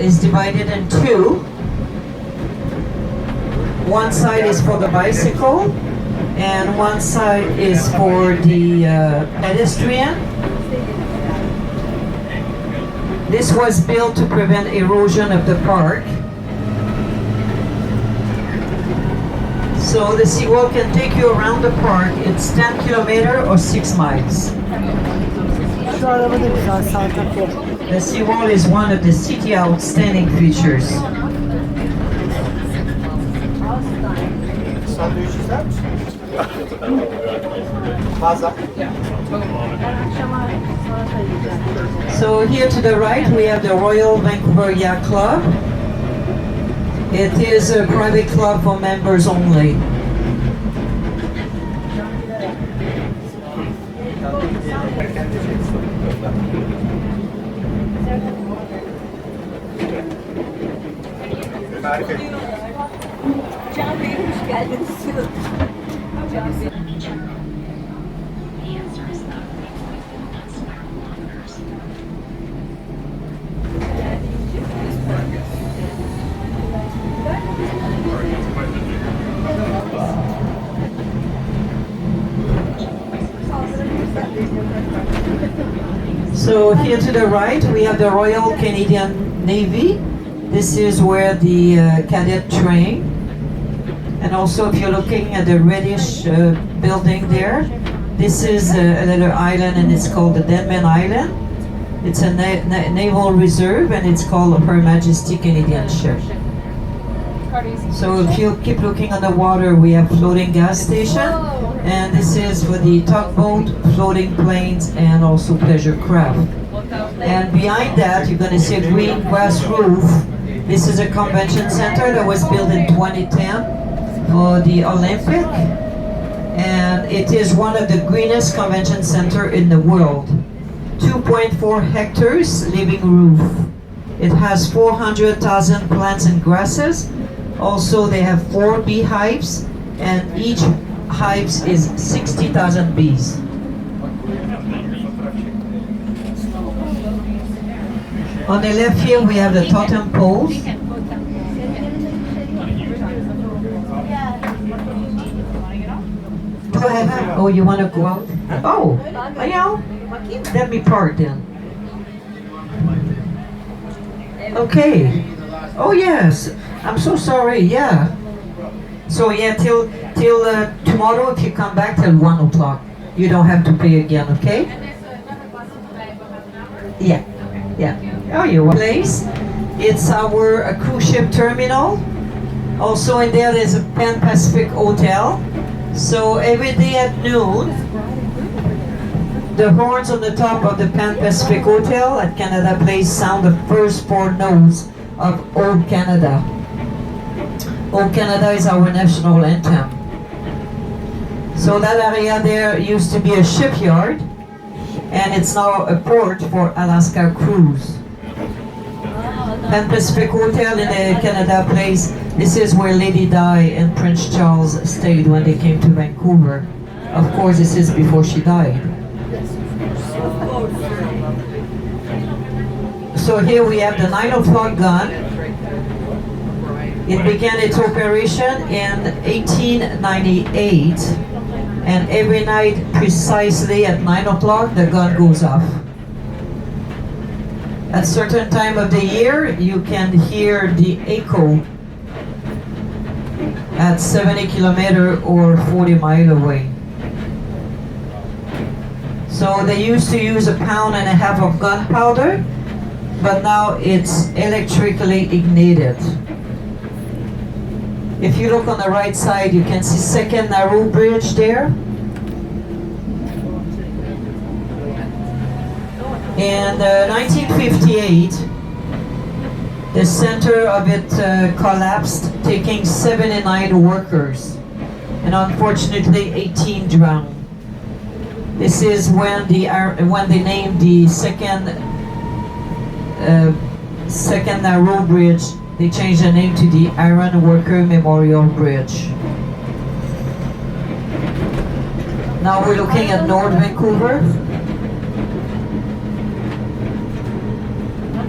is divided in two. One side is for the bicycle, and one side is for the pedestrian. This was built to prevent erosion of the park. So the seawall can take you around the park. It's 10 kilometers or 6 miles. Şu araba da güzel, saltaklı. The seawall is one of the city outstanding features. Sandviç ister misin? Bazen. So here to the right we have the Royal Vancouver Yacht Club. It is a private club for members only. Harika. Can Bey, hoş geldiniz. Can Bey. So here to the right we have the Royal Canadian Navy. This is where the cadet train. And also if you're looking at the reddish building there, this is a little island and it's called the Denman Island. It's a naval reserve and it's called Her Majesty Canadian Ship. So if you keep looking on the water, we have floating gas station, and this is for the tugboat, floating planes, and also pleasure craft. And behind that, you're going to see a green glass roof. This is a convention center that was built in 2010 for the Olympic, and it is one of the greenest convention center in the world. 2.4 hectares living roof. It has 400,000 plants and grasses. Also, they have 4 beehives, and each hive is 60,000 bees. On the left here, we have the totem poles. Go ahead. Oh, you want to go out? Oh, yeah. Let me park then. Okay. Oh yes. I'm so sorry. Yeah. So yeah, till tomorrow, if you come back till 1 o'clock, you don't have to pay again. Okay? Yeah. Yeah. Oh, you're welcome. Place. It's our cruise ship terminal. Also in there, there's a Pan Pacific Hotel. So every day at noon, the horns on the top of the Pan Pacific Hotel at Canada Place sound the first 4 notes of Old Canada. Old Canada is our national anthem. So that area there used to be a shipyard, and it's now a port for Alaska cruise. Pan Pacific Hotel in the Canada Place, this is where Lady Di and Prince Charles stayed when they came to Vancouver. Of course, this is before she died. So here we have the 9 o'clock gun. It began its operation in 1898, and every night precisely at 9 o'clock the gun goes off. At certain time of the year you can hear the echo at 70 kilometers or 40 miles away. So they used to use 1.5 pounds of gunpowder, but now it's electrically ignited. If you look on the right side, you can see second narrow bridge there. In 1958, the center of it collapsed, taking 79 workers, and unfortunately 18 drowned. This is when they named the second narrow bridge. They changed the name to the Iron Worker Memorial Bridge. Now we're looking at North Vancouver.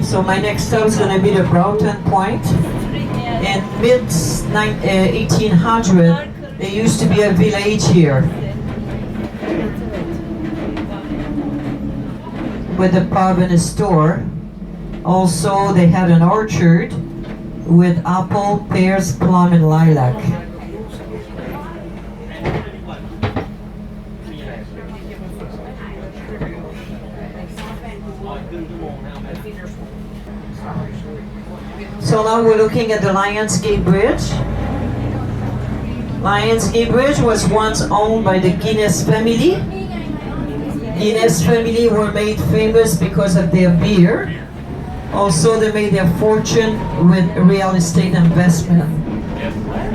So my next stop is going to be the Broughton Point. In mid 1800, there used to be a village here with a pub and a store. Also, they had an orchard with apple, pears, plum, and lilac. So now we're looking at the Lionsgate Bridge. Lionsgate Bridge was once owned by the Guinness family. Guinness family were made famous because of their beer. Also, they made their fortune with real estate investment.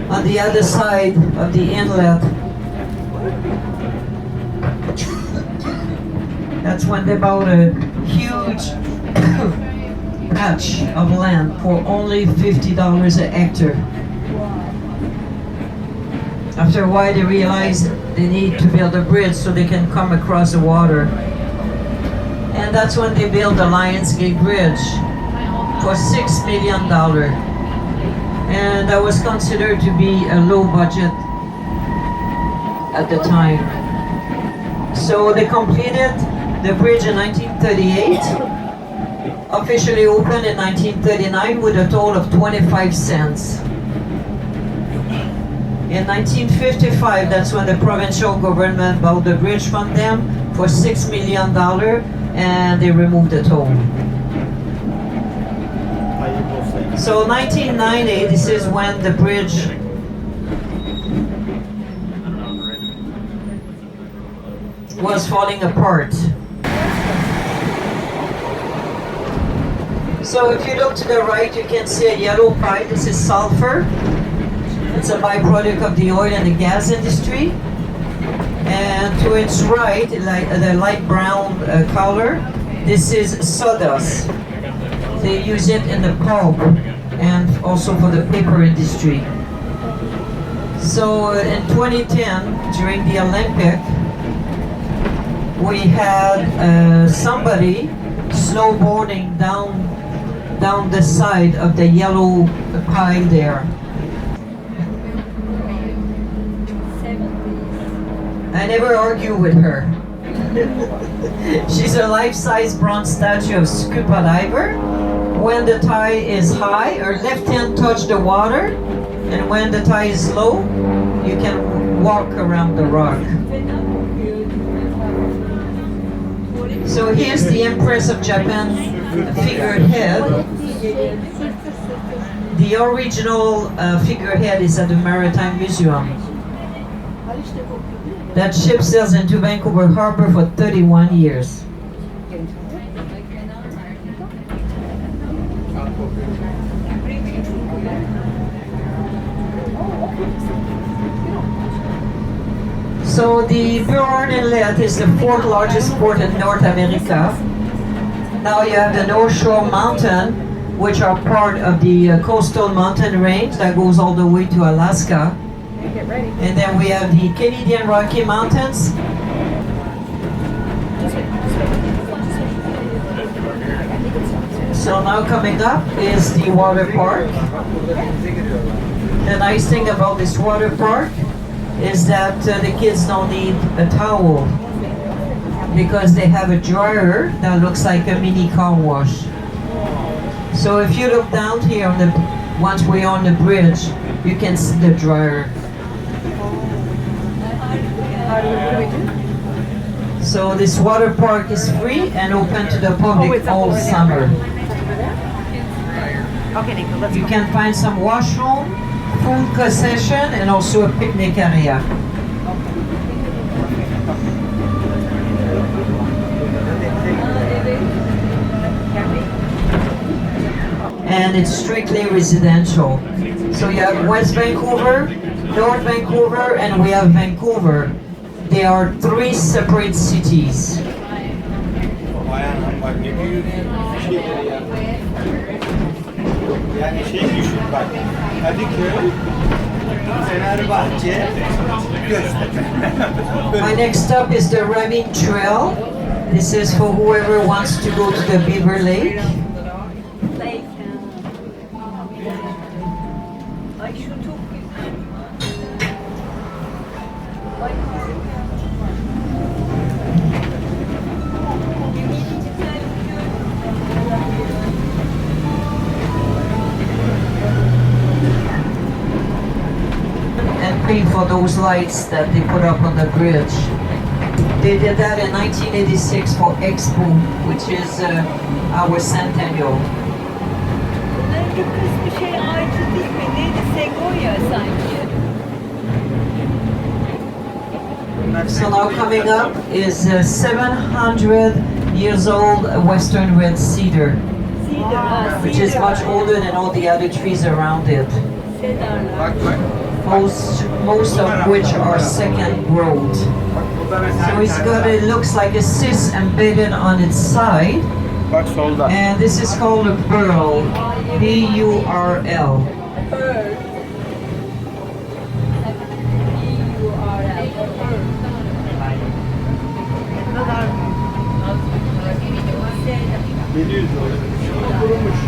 On the other side of the inlet, that's when they bought a huge patch of land for only $50 a hectare. After a while, they realized they need to build a bridge so they can come across the water. And that's when they built the Lionsgate Bridge for $6 million. And that was considered to be a low budget at the time. So they completed the bridge in 1938, officially opened in 1939 with a toll of 25 cents. In 1955, that's when the provincial government bought the bridge from them for $6 million, and they removed the toll. So 1990, this is when the bridge was falling apart. So if you look to the right, you can see a yellow pipe. This is sulfur. It's a byproduct of the oil and the gas industry. And to its right, the light brown color, this is sawdust. They use it in the pulp and also for the paper industry. So in 2010, during the Olympic, we had somebody snowboarding down the side of the yellow pile there. I never argue with her. She's a life-size bronze statue of scuba diver. When the tide is high, her left hand touches the water, and when the tide is low, you can walk around the rock. So here's the Empress of Japan figurehead. The original figurehead is at the Maritime Museum. That ship sails into Vancouver Harbor for 31 years. So the Buron Inlet is the fourth largest port in North America. Now you have the North Shore Mountain, which are part of the coastal mountain range that goes all the way to Alaska. And then we have the Canadian Rocky Mountains. So now coming up is the water park. The nice thing about this water park is that the kids don't need a towel because they have a dryer that looks like a mini car wash. So if you look down here once we're on the bridge, you can see the dryer. So this water park is free and open to the public all summer. You can find some washroom, food concession, and also a picnic area. And it's strictly residential. So you have West Vancouver, North Vancouver, and we have Vancouver. They are three separate cities. My next stop is the Ravine Trail. This is for whoever wants to go to the Beaver Lake. şu çok güzel. Ay harika. Yemin güzel And pay for those lights that they put up on the bridge. They did that in 1986 for Expo, which is our centennial. Bunların bir kısmı şey ağacı değil mi? Neydi? Segoya sanki. So now coming up is 700 years old Western red cedar, Cedar. Ha, which is cedar. much older than all the other trees around it. Cedarlar. Most of which are second growth. So it's got, it looks like a cis embedded on its side, Bak solda. and this is called a burl, B-U-R-L. Pearl. B-U-R-L. Pearl. Ne kadar mı? 700 lira. Şu kurumuş.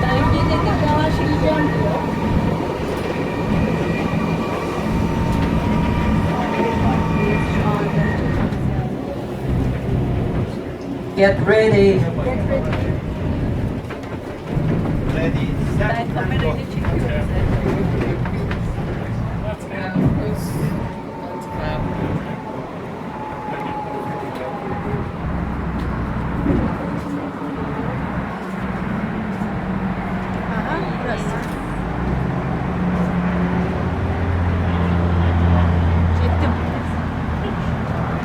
Ben gene de karşılayacağım diyor. Get ready. Ready, Ben set, and kamerayla go. çekiyorum Aha, burası. Çektim.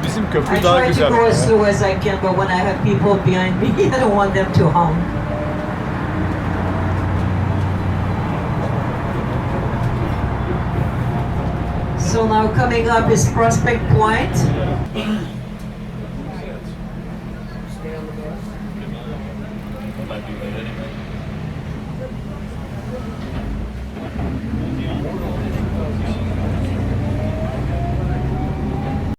Bizim I köprü daha try to güzel. go as slow as I can, but when I have people behind me, I don't want them to hum. So now coming up is Prospect Point.